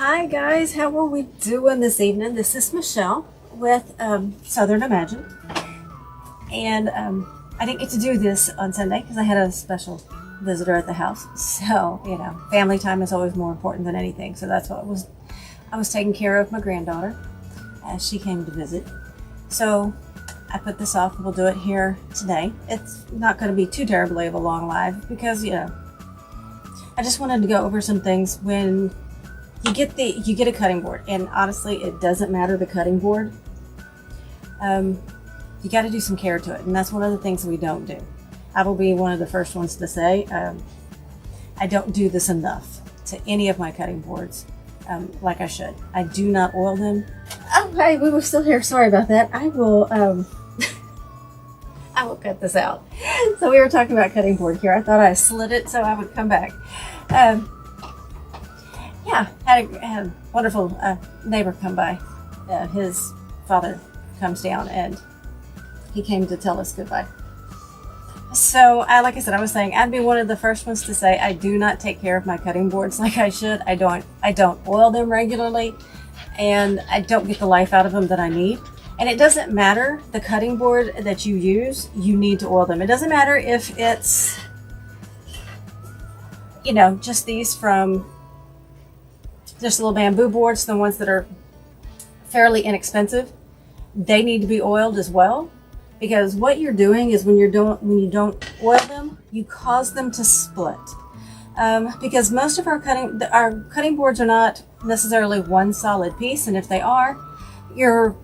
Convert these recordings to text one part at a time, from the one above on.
Hi guys, how are we doing this evening? This is Michelle with Southern Imagine, and I didn't get to do this on Sunday because I had a special visitor at the house. So family time is always more important than anything. So that's what I was taking care of my granddaughter as she came to visit. So I put this off. We'll do it here today. It's not going to be too terribly of a long live because I just wanted to go over some things when you get a cutting board, and honestly, it doesn't matter the cutting board. You got to do some care to it, and that's one of the things we don't do. I will be one of the first ones to say I don't do this enough to any of my cutting boards like I should. I do not oil them. Oh, hey, we were still here. Sorry about that. I will I will cut this out. So we were talking about cutting board here. I thought I slid it so I would come back. Yeah, had a wonderful neighbor come by. His father comes down and he came to tell us goodbye. So, like I said, I was saying I'd be one of the first ones to say I do not take care of my cutting boards like I should. I don't oil them regularly, and I don't get the life out of them that I need. And it doesn't matter the cutting board that you use, you need to oil them. It doesn't matter if it's just these from just little bamboo boards, the ones that are fairly inexpensive. They need to be oiled as well, because what you're doing is when you don't oil them, you cause them to split. Because most of our cutting boards are not necessarily one solid piece, and if they are, your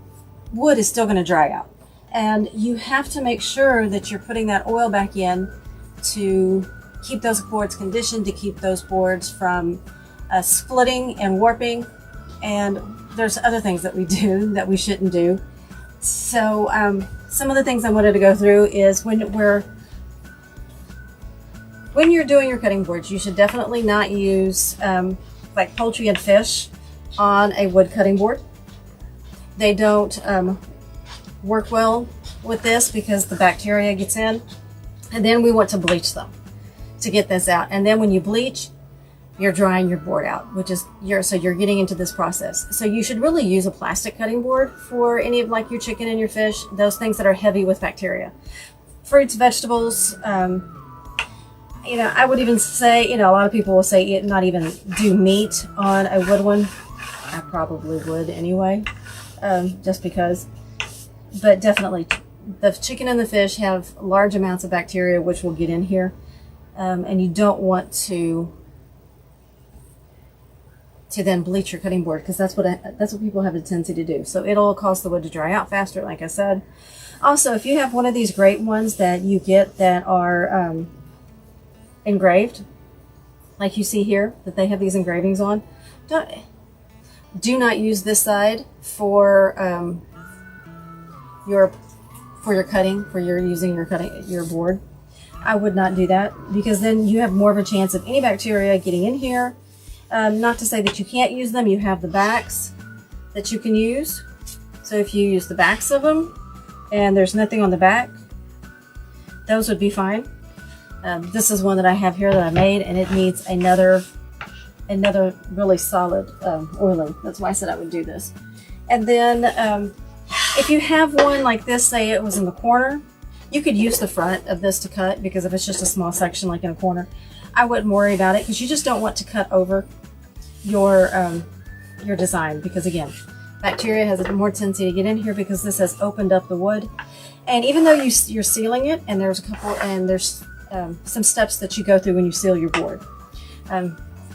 wood is still going to dry out, and you have to make sure that you're putting that oil back in to keep those boards conditioned, to keep those boards from splitting and warping. And there's other things that we do that we shouldn't do. So some of the things I wanted to go through is when you're doing your cutting boards, you should definitely not use like poultry and fish on a wood cutting board. They don't work well with this because the bacteria gets in, and then we want to bleach them to get this out. And then when you bleach, you're drying your board out, so you're getting into this process. So you should really use a plastic cutting board for any of like your chicken and your fish, those things that are heavy with bacteria. Fruits, vegetables, I would even say, a lot of people will say not even do meat on a wood one. I probably would anyway. Just because, but definitely the chicken and the fish have large amounts of bacteria which will get in here, and you don't want to then bleach your cutting board, because that's what people have a tendency to do. So it'll cause the wood to dry out faster, like I said. Also, if you have one of these great ones that you get that are engraved, like you see here that they have these engravings on, do not use this side for your board. I would not do that, because then you have more of a chance of any bacteria getting in here. Not to say that you can't use them. You have the backs that you can use. So if you use the backs of them and there's nothing on the back, those would be fine. This is one that I have here that I made, and it needs another really solid oiling. That's why I said I would do this. And then if you have one like this, say it was in the corner, you could use the front of this to cut, because if it's just a small section like in a corner, I wouldn't worry about it, because you just don't want to cut over your design, because again, bacteria has a more tendency to get in here because this has opened up the wood. And even though you're sealing it, and there's some steps that you go through when you seal your board.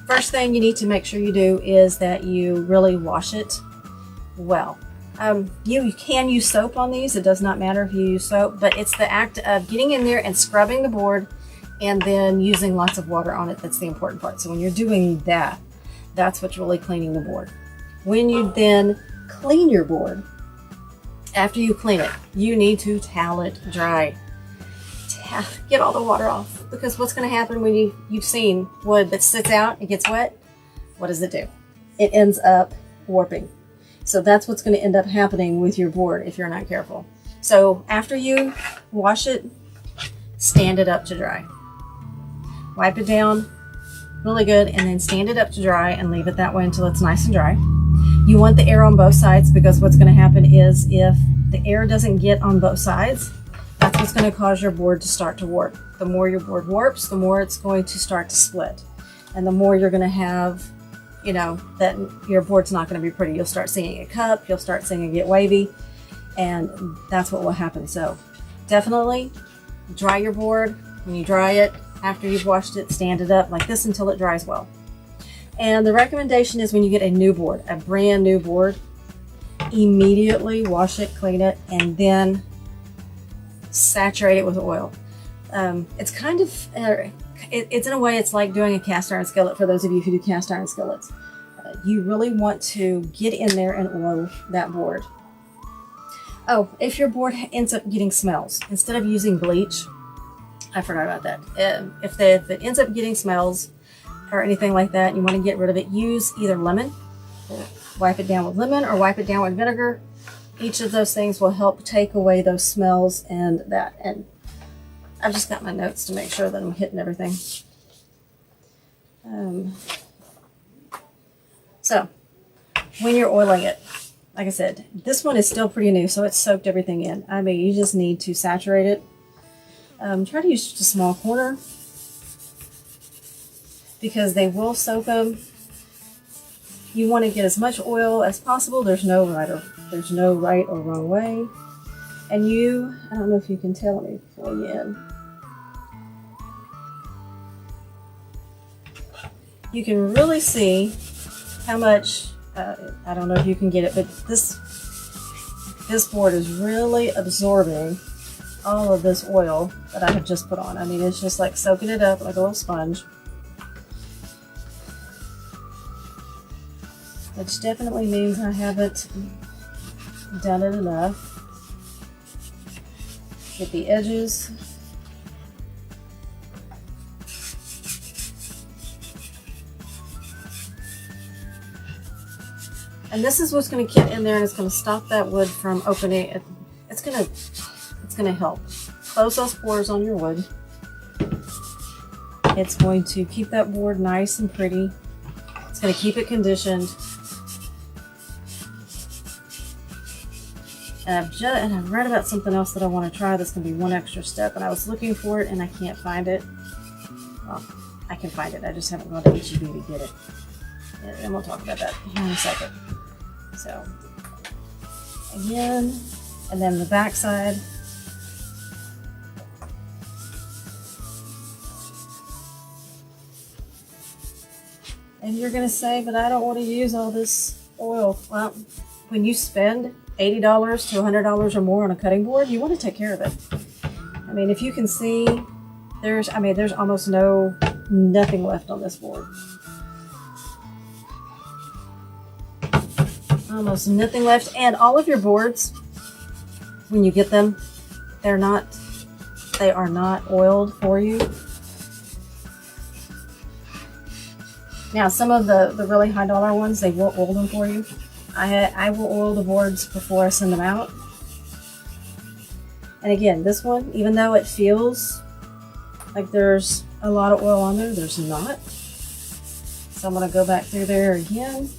First thing you need to make sure you do is that you really wash it well. You can use soap on these. It does not matter if you use soap, but it's the act of getting in there and scrubbing the board and then using lots of water on it that's the important part. So when you're doing that, that's what's really cleaning the board. When you then clean your board, after you clean it, you need to towel it dry. Get all the water off, because what's going to happen when you've seen wood that sits out, it gets wet, what does it do? It ends up warping. So that's what's going to end up happening with your board if you're not careful. So after you wash it, stand it up to dry. Wipe it down, really good, and then stand it up to dry and leave it that way until it's nice and dry. You want the air on both sides, because what's going to happen is if the air doesn't get on both sides, that's what's going to cause your board to start to warp. The more your board warps, the more it's going to start to split. And the more you're going to have, you know, that your board's not going to be pretty. You'll start seeing it cup, you'll start seeing it get wavy, and that's what will happen. So definitely dry your board. When you dry it, after you've washed it, stand it up like this until it dries well. And the recommendation is when you get a new board, a brand new board, immediately wash it, clean it, and then saturate it with oil. It's kind of, it's in a way, it's like doing a cast iron skillet for those of you who do cast iron skillets. You really want to get in there and oil that board. Oh, if your board ends up getting smells, instead of using bleach, I forgot about that. If it ends up getting smells or anything like that, you want to get rid of it, use either lemon, wipe it down with lemon, or wipe it down with vinegar. Each of those things will help take away those smells and that. And I've just got my notes to make sure that I'm hitting everything. So when you're oiling it, like I said, this one is still pretty new, so it's soaked everything in. I mean, you just need to saturate it. Try to use just a small corner, because they will soak them. You want to get as much oil as possible. There's no right or wrong way. And I don't know if you can tell, let me pull you in. You can really see how much, I don't know if you can get it, but this board is really absorbing all of this oil that I have just put on. I mean, it's just like soaking it up like a little sponge. Which definitely means I haven't done it enough. Get the edges. And this is what's going to get in there, and it's going to stop that wood from opening. It's going to help close those pores on your wood. It's going to keep that board nice and pretty. It's going to keep it conditioned. And I've read about something else that I want to try that's going to be one extra step, and I was looking for it and I can't find it. Well, I can find it, I just haven't gone to HEB to get it. And we'll talk about that here in a second. So, again, and then the back side. And you're going to say, but I don't want to use all this oil. Well, when you spend $80 to $100 or more on a cutting board, you want to take care of it. I mean, if you can see, there's almost nothing left on this board. Almost nothing left. And all of your boards, when you get them, they are not oiled for you. Now, some of the really high dollar ones, they will oil them for you. I will oil the boards before I send them out. And again, this one, even though it feels like there's a lot of oil on there, there's not. So I'm going to go back through there again.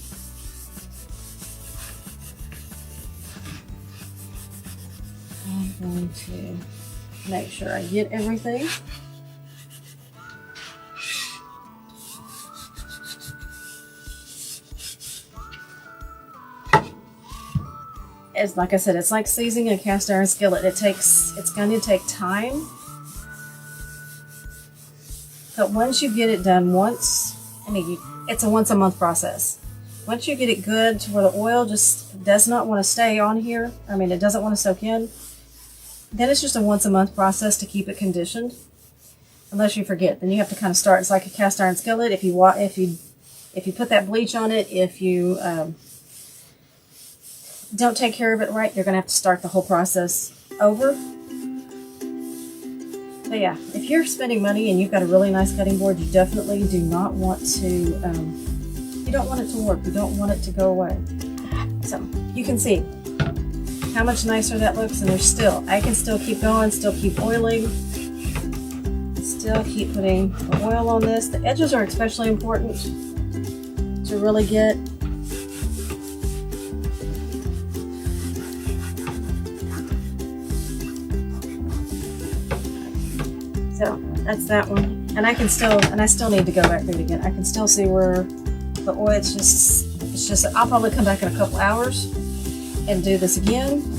I'm going to make sure I get everything. It's like I said, it's like seasoning a cast iron skillet. It's going to take time. But once you get it done it's a once a month process. Once you get it good to where the oil just does not want to stay on here, I mean, it doesn't want to soak in, then it's just a once a month process to keep it conditioned. Unless you forget, then you have to kind of start. It's like a cast iron skillet. If you put that bleach on it, if you don't take care of it right, you're going to have to start the whole process over. But yeah, if you're spending money and you've got a really nice cutting board, you definitely do not want to, you don't want it to warp. You don't want it to go away. So you can see how much nicer that looks, and I can still keep going, still keep oiling, still keep putting the oil on this. The edges are especially important to really get. So that's that one. And I still need to go back through it again. I can still see where the oil, it's just, I'll probably come back in a couple hours and do this again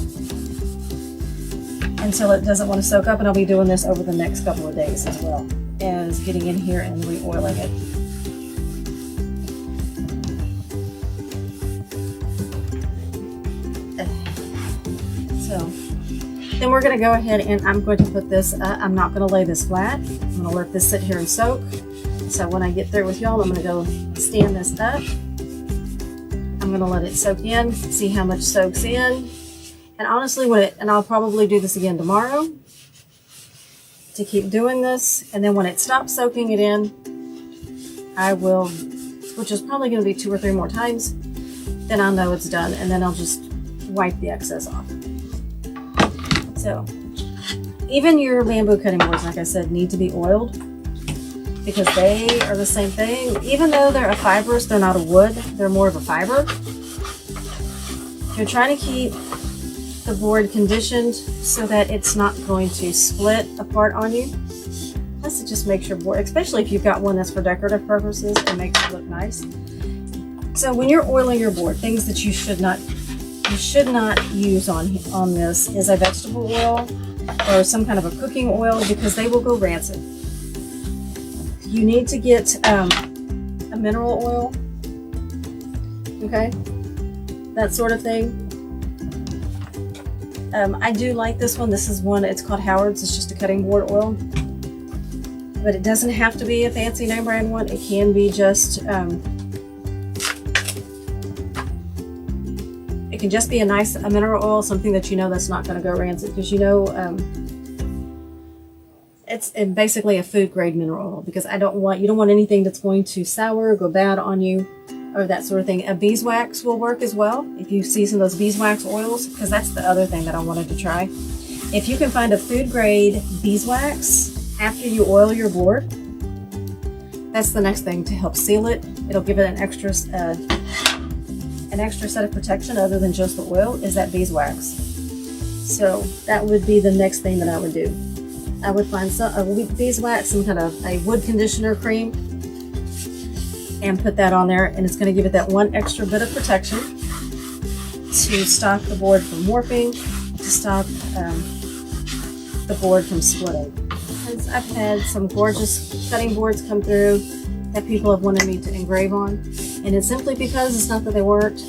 until it doesn't want to soak up, and I'll be doing this over the next couple of days as well as getting in here and re-oiling it. So then we're going to go ahead and I'm going to put this, I'm not going to lay this flat. I'm going to let this sit here and soak. So when I get through with y'all, I'm going to go stand this up. I'm going to let it soak in, see how much soaks in. And honestly, and I'll probably do this again tomorrow to keep doing this. And then when it stops soaking it in, I will, which is probably going to be 2 or 3 more times, then I'll know it's done. And then I'll just wipe the excess off. So even your bamboo cutting boards, like I said, need to be oiled because they are the same thing. Even though they're a fibrous, they're not a wood, they're more of a fiber. You're trying to keep the board conditioned so that it's not going to split apart on you. Plus it just makes your board, especially if you've got one that's for decorative purposes, it makes it look nice. So when you're oiling your board, things that you should not use on this is a vegetable oil or some kind of a cooking oil because they will go rancid. You need to get a mineral oil, okay, that sort of thing. I do like this one. This is one, it's called Howard's. It's just a cutting board oil. But it doesn't have to be a fancy name brand one. It can be just, it can just be a nice mineral oil, something that you know that's not going to go rancid. Because you know, it's basically a food grade mineral oil. Because you don't want anything that's going to sour or go bad on you. Or that sort of thing. A beeswax will work as well if you see some of those beeswax oils, because that's the other thing that I wanted to try. If you can find a food grade beeswax after you oil your board, that's the next thing to help seal it. It'll give it an extra set of protection other than just the oil is that beeswax. So that would be the next thing that I would do. I would find a beeswax, some kind of a wood conditioner cream, and put that on there, and it's going to give it that one extra bit of protection to stop the board from warping, to stop the board from splitting. Because I've had some gorgeous cutting boards come through that people have wanted me to engrave on, and it's simply because it's not that they weren't,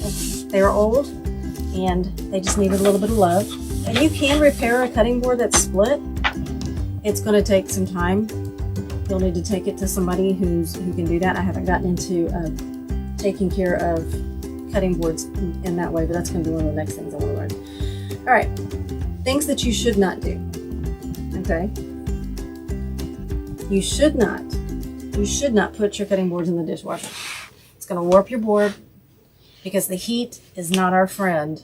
they were old and they just needed a little bit of love. And you can repair a cutting board that's split. It's going to take some time. You'll need to take it to somebody who can do that. I haven't gotten into taking care of cutting boards in that way, but that's going to be one of the next things I want to learn. All right, things that you should not do. Okay, you should not put your cutting boards in the dishwasher. It's going to warp your board because the heat is not our friend.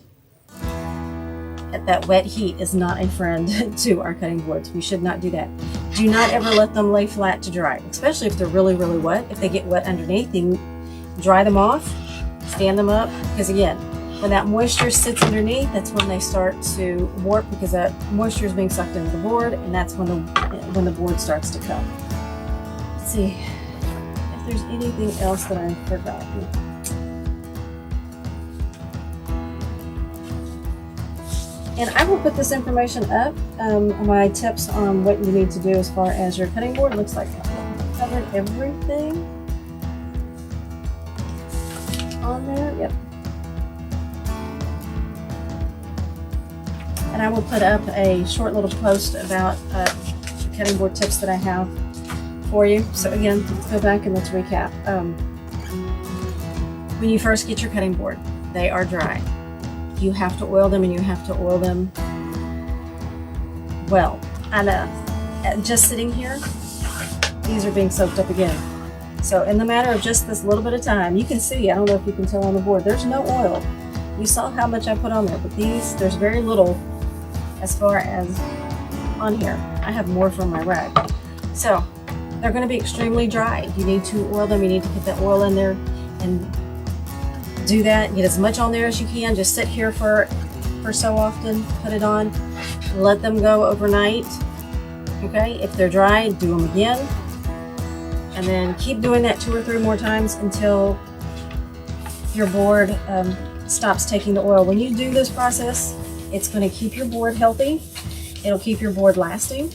That wet heat is not a friend to our cutting boards. We should not do that. Do not ever let them lay flat to dry, especially if they're really, really wet. If they get wet underneath, you dry them off, stand them up, because again, when that moisture sits underneath, that's when they start to warp because that moisture is being sucked into the board, and that's when the board starts to cut. Let's see if there's anything else that I forgot. And I will put this information up, my tips on what you need to do as far as your cutting board. It looks like I've covered everything on there. Yep. And I will put up a short little post about cutting board tips that I have for you. So again, let's go back and let's recap. When you first get your cutting board, they are dry. You have to oil them, and you have to oil them well. And just sitting here, these are being soaked up again. So in the matter of just this little bit of time, you can see, I don't know if you can tell on the board, there's no oil. You saw how much I put on there, but these, there's very little as far as on here. I have more from my rack. So they're going to be extremely dry. You need to oil them. You need to put that oil in there and do that. Get as much on there as you can. Just sit here for so often. Put it on. Let them go overnight. Okay, if they're dry, do them again. And then keep doing that 2 or 3 more times until your board stops taking the oil. When you do this process, it's going to keep your board healthy. It'll keep your board lasting.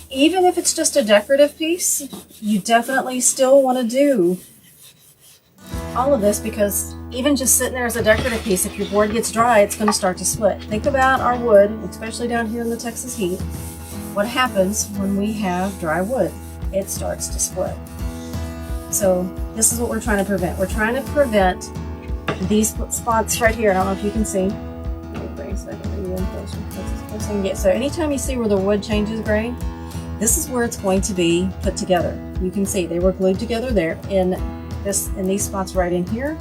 Even if it's just a decorative piece, you definitely still want to do all of this, because even just sitting there as a decorative piece, if your board gets dry, it's going to start to split. Think about our wood, especially down here in the Texas heat. What happens when we have dry wood? It starts to split. So this is what we're trying to prevent. We're trying to prevent these spots right here. I don't know if you can see. So anytime you see where the wood changes gray, this is where it's going to be put together. You can see they were glued together there in these spots right in here.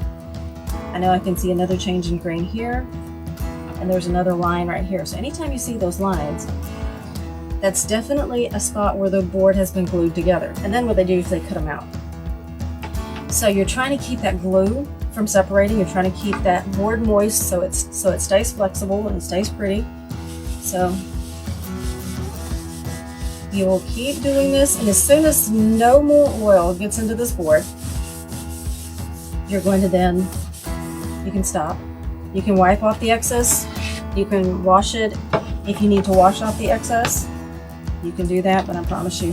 I know I can see another change in grain here, and there's another line right here. So anytime you see those lines, that's definitely a spot where the board has been glued together. And then what they do is they cut them out. So you're trying to keep that glue from separating. You're trying to keep that board moist so it stays flexible and it stays pretty. So you will keep doing this, and as soon as no more oil gets into this board, you're going to then, you can stop. You can wipe off the excess. You can wash it. If you need to wash off the excess, you can do that, but I promise you,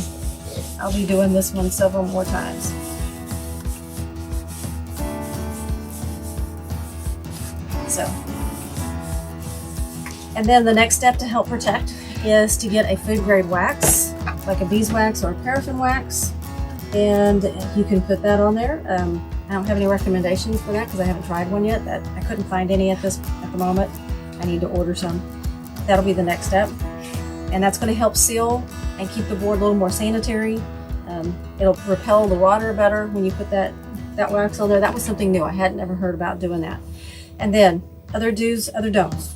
I'll be doing this one several more times. So, and then the next step to help protect is to get a food grade wax, like a beeswax or a paraffin wax, and you can put that on there. I don't have any recommendations for that because I haven't tried one yet. I couldn't find any at the moment. I need to order some. That'll be the next step, and that's going to help seal and keep the board a little more sanitary. It'll repel the water better when you put that wax on there. That was something new. I hadn't ever heard about doing that. And then other do's, other don'ts.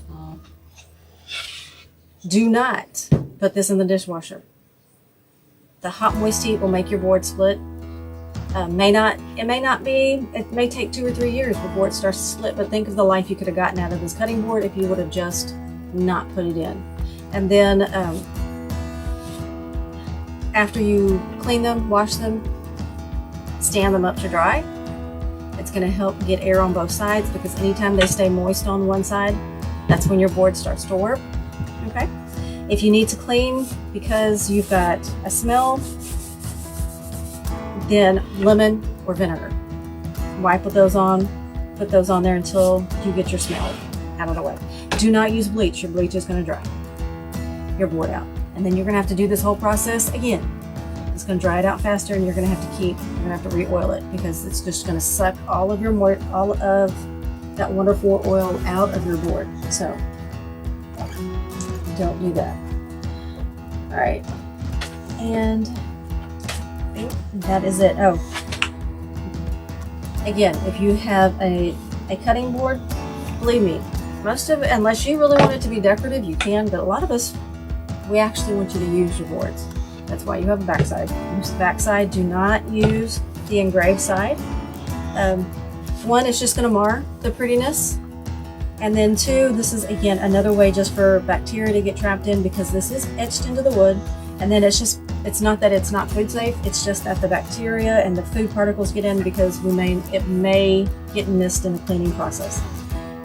Do not put this in the dishwasher. The hot moist heat will make your board split. It may take 2 or 3 years before it starts to split, but think of the life you could have gotten out of this cutting board if you would have just not put it in. And then after you clean them, wash them, stand them up to dry. It's going to help get air on both sides, because anytime they stay moist on one side, that's when your board starts to warp. Okay. If you need to clean because you've got a smell, then lemon or vinegar. Wipe those on, put those on there until you get your smell out of the way. Do not use bleach. Your bleach is going to dry your board out. And then you're going to have to do this whole process again. It's going to dry it out faster, and you're going to have to re-oil it, because it's just going to suck all of that wonderful oil out of your board. So don't do that. All right, and I think that is it. Oh, again, if you have a cutting board, believe me, most of it, unless you really want it to be decorative, you can, but a lot of us, we actually want you to use your boards. That's why you have a backside. Use the backside. Do not use the engraved side. One, it's just going to mar the prettiness. And then 2, this is again another way just for bacteria to get trapped in, because this is etched into the wood. And then it's not that it's not food safe, it's just that the bacteria and the food particles get in, because it may get missed in the cleaning process.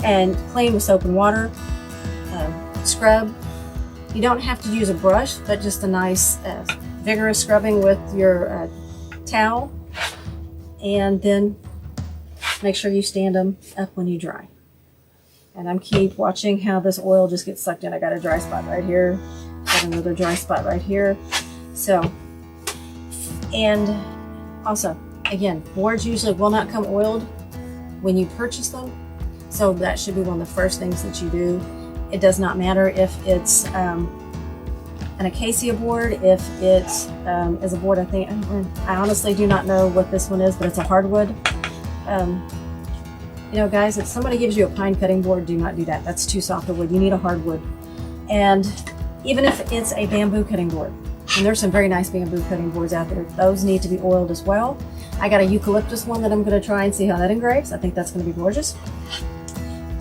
And clean with soap and water, scrub. You don't have to use a brush, but just a nice vigorous scrubbing with your towel. And then make sure you stand them up when you dry. And I'm keep watching how this oil just gets sucked in. I got a dry spot right here. Got another dry spot right here. So, and also, again, boards usually will not come oiled when you purchase them. So that should be one of the first things that you do. It does not matter if it's an acacia board, if it is a board, I honestly do not know what this one is, but it's a hardwood. You know, guys, if somebody gives you a pine cutting board, do not do that. That's too soft a wood. You need a hardwood. And even if it's a bamboo cutting board, And there's some very nice bamboo cutting boards out there. Those need to be oiled as well. I got a eucalyptus one that I'm going to try and see how that engraves. I think that's going to be gorgeous.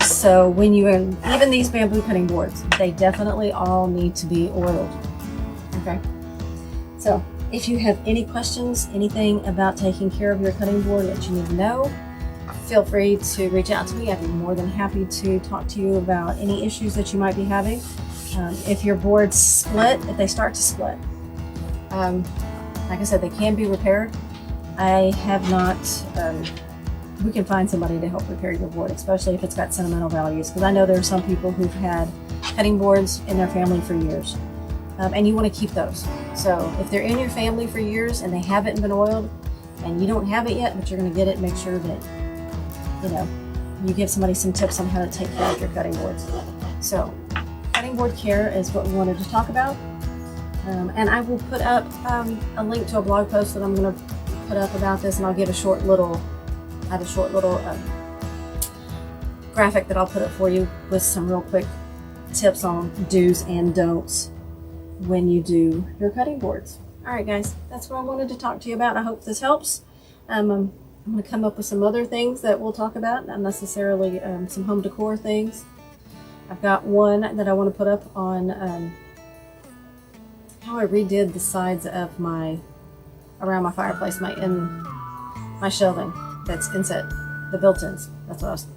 So when you, even these bamboo cutting boards, they definitely all need to be oiled. Okay. So if you have any questions, anything about taking care of your cutting board that you need to know, feel free to reach out to me. I'd be more than happy to talk to you about any issues that you might be having. If your boards split, if they start to split, like I said, they can be repaired. I have not, we can find somebody to help repair your board, especially if it's got sentimental values, because I know there are some people who've had cutting boards in their family for years, and you want to keep those. So if they're in your family for years and they haven't been oiled and you don't have it yet, but you're going to get it, make sure that, you know, you give somebody some tips on how to take care of your cutting boards. So cutting board care is what we wanted to talk about. And I will put up a link to a blog post that I'm going to put up about this, and I'll give a short little, graphic that I'll put up for you with some real quick tips on do's and don'ts when you do your cutting boards. All right, guys, that's what I wanted to talk to you about. I hope this helps. I'm going to come up with some other things that we'll talk about, not necessarily some home decor things. I've got one that I want to put up on how I redid the sides of around my fireplace, my shelving that's inset, the built-ins.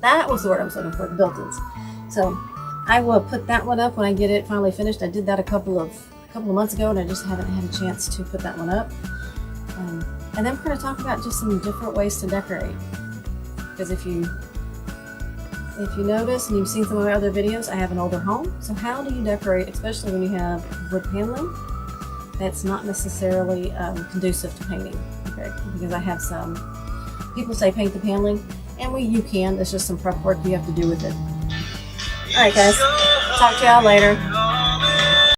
That was the word I was looking for, the built-ins. So I will put that one up when I get it finally finished. I did that a couple of months ago, and I just haven't had a chance to put that one up. And then we're going to talk about just some different ways to decorate. Because if you notice, and you've seen some of my other videos, I have an older home. So how do you decorate, especially when you have wood paneling that's not necessarily conducive to painting? Okay, because I have some people say paint the paneling, and you can. It's just some prep work you have to do with it. All right, guys. Talk to y'all later.